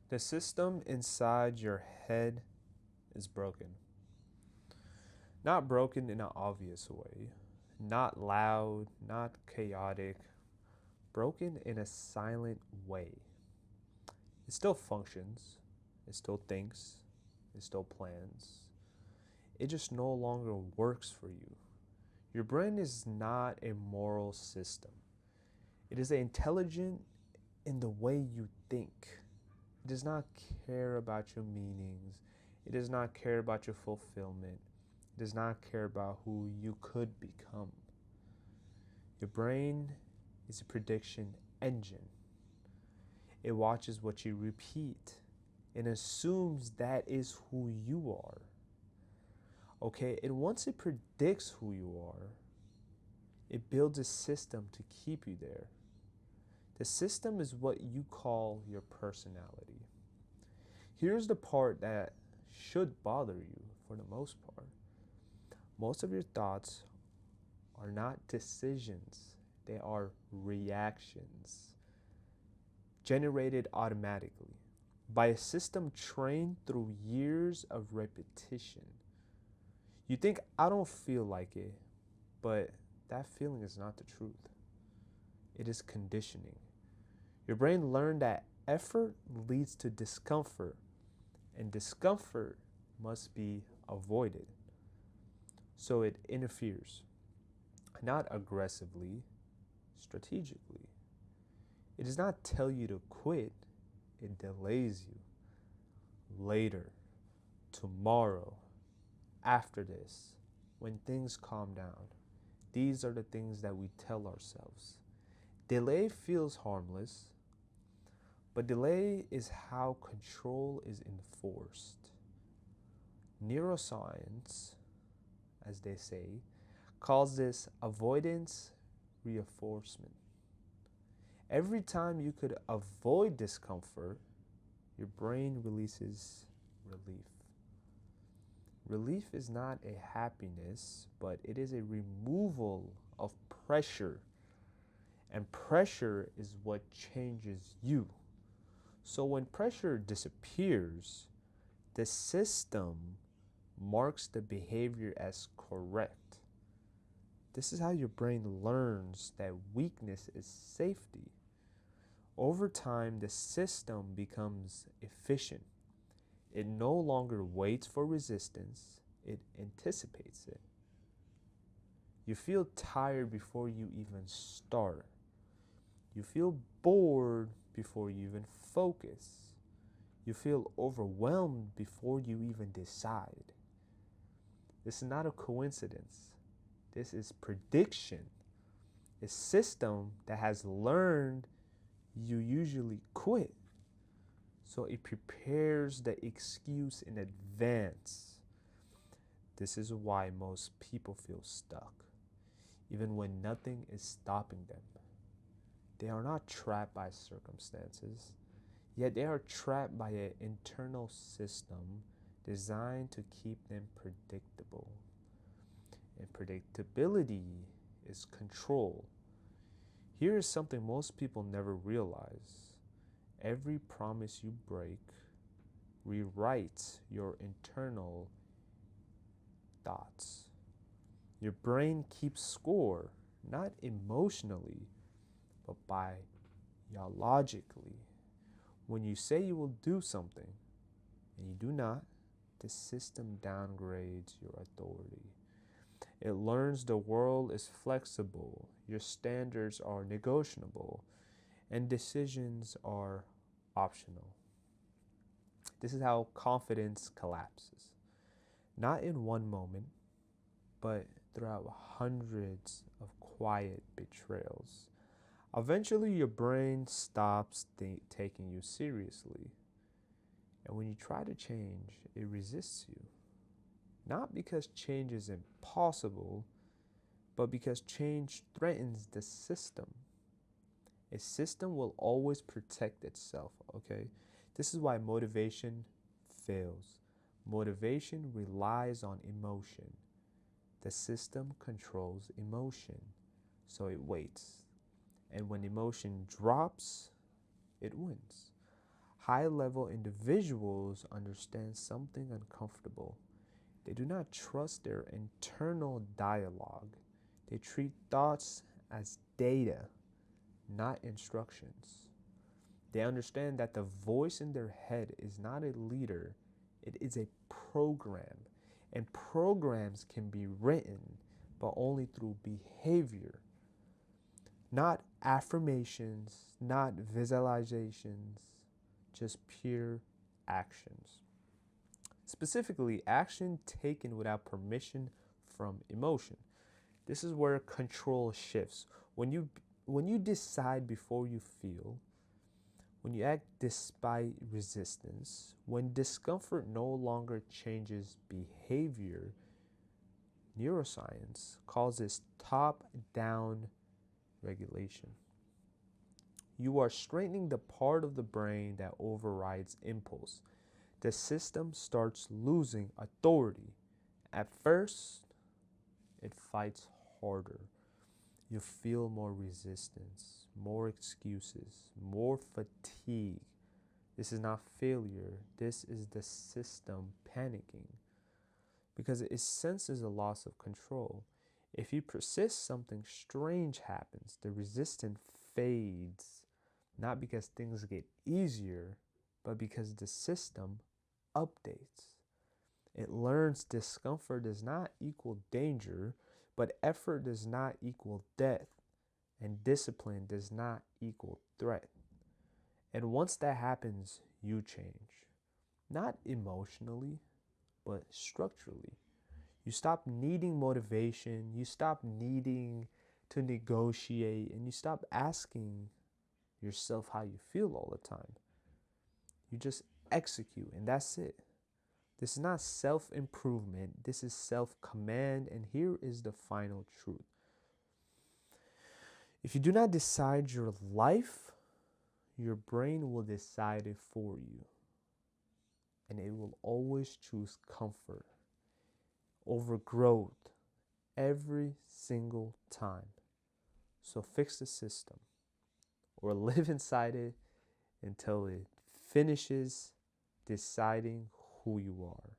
The system inside your head is broken. Not broken in an obvious way, not loud, not chaotic, broken in a silent way. It still functions, it still thinks, it still plans. It just no longer works for you. Your brain is not a moral system. It is intelligent in the way you think. It does not care about your meanings. It does not care about your fulfillment. It does not care about who you could become. Your brain is a prediction engine. It watches what you repeat and assumes that is who you are. Okay, and once it predicts who you are, it builds a system to keep you there. The system is what you call your personality. Here's the part that should bother you for the most part. Most of your thoughts are not decisions, they are reactions generated automatically by a system trained through years of repetition. You think, I don't feel like it, but that feeling is not the truth. It is conditioning. Your brain learned that effort leads to discomfort, and discomfort must be avoided. So it interferes, not aggressively, strategically. It does not tell you to quit, it delays you. Later, tomorrow, after this, when things calm down. These are the things that we tell ourselves. Delay feels harmless, but delay is how control is enforced. Neuroscience, as they say, calls this avoidance reinforcement. Every time you could avoid discomfort, your brain releases relief. Relief is not a happiness, but it is a removal of pressure. And pressure is what changes you. So when pressure disappears, the system marks the behavior as correct. This is how your brain learns that weakness is safety. Over time, the system becomes efficient. It no longer waits for resistance, it anticipates it. You feel tired before you even start. You feel bored before you even focus. You feel overwhelmed before you even decide. This is not a coincidence. This is prediction. A system that has learned you usually quit. So it prepares the excuse in advance. This is why most people feel stuck, even when nothing is stopping them. They are not trapped by circumstances, yet they are trapped by an internal system designed to keep them predictable. And predictability is control. Here is something most people never realize. Every promise you break rewrites your internal thoughts. Your brain keeps score, not emotionally, but biologically. When you say you will do something and you do not, the system downgrades your authority. It learns the world is flexible, your standards are negotiable, and decisions are optional. This is how confidence collapses. Not in one moment, but throughout hundreds of quiet betrayals. Eventually, your brain stops taking you seriously. And when you try to change, it resists you. Not because change is impossible, but because change threatens the system. A system will always protect itself, okay? This is why motivation fails. Motivation relies on emotion. The system controls emotion, so it waits. And when emotion drops, it wins. High level individuals understand something uncomfortable. They do not trust their internal dialogue. They treat thoughts as data, not instructions. They understand that the voice in their head is not a leader, it is a program. And programs can be written, but only through behavior, not affirmations, not visualizations, just pure actions. Specifically, action taken without permission from emotion. This is where control shifts. When you decide before you feel, when you act despite resistance, when discomfort no longer changes behavior, neuroscience calls this top-down regulation. You are strengthening the part of the brain that overrides impulse. The system starts losing authority. At first, it fights harder. You feel more resistance, more excuses, more fatigue. This is not failure. This is the system panicking because it senses a loss of control. If you persist, something strange happens. The resistance fades, not because things get easier, but because the system updates. It learns discomfort does not equal danger, but effort does not equal death, and discipline does not equal threat. And once that happens, you change. Not emotionally, but structurally. You stop needing motivation, you stop needing to negotiate, and you stop asking yourself how you feel all the time. You just execute, and that's it. This is not self-improvement, this is self-command, and here is the final truth. If you do not decide your life, your brain will decide it for you. And it will always choose comfort over growth every single time. So fix the system or live inside it until it finishes deciding who you are.